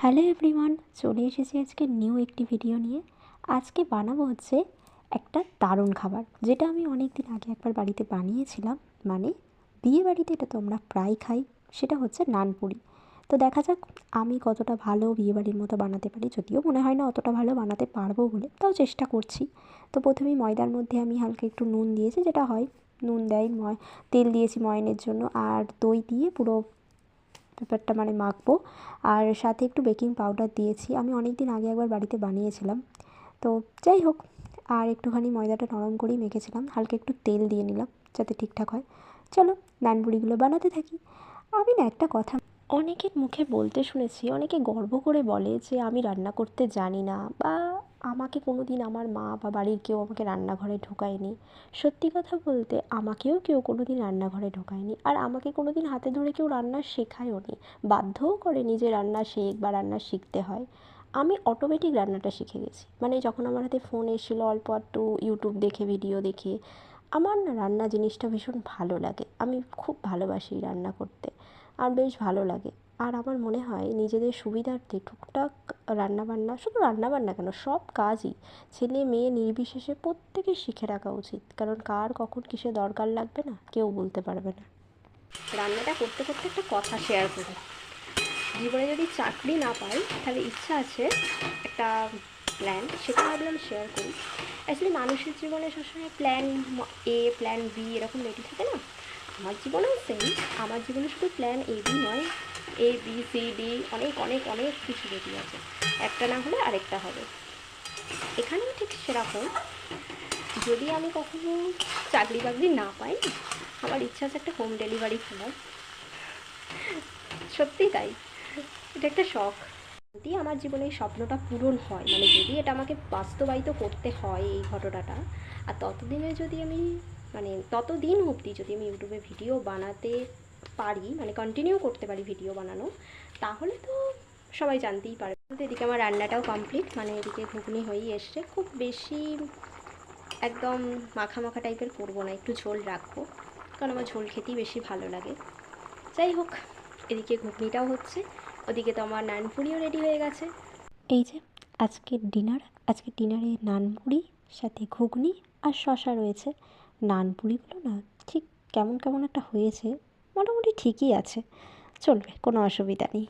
Hello everyone, চলে এসেছি আজকে নিউ একটি ভিডিও নিয়ে। আজকে বানাবো হচ্ছে একটা দারুণ খাবার, যেটা আমি অনেক দিন আগে একবার বাড়িতে বানিয়েছিলাম। মানে বিয়ে বাড়িতে এটা তো আমরা প্রায় খাই। সেটা হচ্ছে নানপুরি। তো দেখা যাক আমি কতটা ভালো বিয়েবাড়ির মতো বানাতে পারি। যদিও মনে হয় না অতটা ভালো বানাতে পারবো বলে, তাও চেষ্টা করছি। তো প্রথমেই ময়দার মধ্যে আমি হালকা একটু নুন দিয়েছি, যেটা হয় নুন দেয়, তেল দিয়েছি ময়নের জন্য, আর দই দিয়ে পুরো ব্যাপারটা মানে মাখবো। আর সাথে একটু বেকিং পাউডার দিয়েছি। আমি অনেক দিন আগে একবার বাড়িতে বানিয়েছিলাম। তো যাই হোক, আর একটুখানি ময়দাটা নরম করেই মেখেছিলাম, হালকা একটু তেল দিয়ে নিলাম যাতে ঠিকঠাক হয়। চলো নানপুরিগুলো বানাতে থাকি। আমি না একটা কথা অনেকের মুখে বলতে শুনেছি, অনেকে গর্ব করে বলে যে আমি রান্না করতে জানি না, বা আমাকে কোনো দিন আমার মা বা বাড়ির কেউ আমাকে রান্নাঘরে ঢোকায়নি। সত্যি কথা বলতে আমাকেও কেউ কোনো দিন রান্নাঘরে ঢোকায়নি, আর আমাকে কোনো দিন হাতে ধরে কেউ রান্না শেখায়ও নি, বাধ্যও করেনি যে রান্না শেখ বা রান্না শিখতে হয়। আমি অটোমেটিক রান্নাটা শিখে গেছি। মানে যখন আমার হাতে ফোন এসেছিলো, অল্প একটু ইউটিউব দেখে, ভিডিও দেখে, আমার না রান্না জিনিসটা ভীষণ ভালো লাগে। আমি খুব ভালোবাসি রান্না করতে, আর বেশ ভালো লাগে। আর আমার মনে হয় নিজেদের সুবিধার্থে টুকটাক রান্নাবান্না, শুধু রান্নাবান্না কেন, সব কাজই ছেলে মেয়ে নির্বিশেষে প্রত্যেকের শিখে রাখা উচিত। কারণ কার কখন কিসে দরকার লাগবে না কেউ বলতে পারবে না। রান্নাটা করতে করতে একটা কথা শেয়ার করি। জীবনে যদি চাকরি না পাই, তাহলে ইচ্ছা আছে একটা প্ল্যান, সেটা ভাবলাম শেয়ার করি। অ্যাকচুয়ালি মানুষের জীবনে সবসময় প্ল্যান এ, প্ল্যান বি এরকম রেডি থাকে না? আমার জীবনেও সেম। আমার জীবনে শুধু প্ল্যান এ বি নয়, এ বি সি ডি অনেক অনেক অনেক কিছু রেডি আছে। একটা না হলে আরেকটা হবে। এখানেও ঠিক সেরকম। যদি আমি কখনো চাকরি বাকরি না পাই, আমার ইচ্ছা আছে একটা হোম ডেলিভারি খোলার। সত্যি তাই, এটা একটা শখ। যদি আমার জীবনে এই স্বপ্নটা পূরণ হয়, মানে যদি এটা আমাকে বাস্তবায়িত করতে হয় এই ঘটনাটা, আর ততদিনে যদি আমি, মানে ততদিন অবধি যদি আমি ইউটিউবে ভিডিও বানাতে পারি, মানে কন্টিনিউ করতে পারি ভিডিও বানানো, তাহলে তো সবাই জানতেই পারবে। এদিকে আমার রান্নাটাও কমপ্লিট, মানে এদিকে ঘুগনি হয়েই এসছে। খুব বেশি একদম মাখা মাখা টাইপের করবো না, একটু ঝোল রাখবো, কারণ আমার ঝোল খেতেই বেশি ভালো লাগে। যাই হোক, এদিকে ঘুগনিটাও হচ্ছে, ওদিকে তো আমার নানপুরিও রেডি হয়ে গেছে। এই যে আজকের ডিনারে নানপুরি, সাথে ঘুগনি আর শশা রয়েছে। নানপুরিগুলো না ঠিক কেমন কেমন একটা হয়েছে, মোটামুটি ঠিকই আছে, চলবে, কোনো অসুবিধা নেই।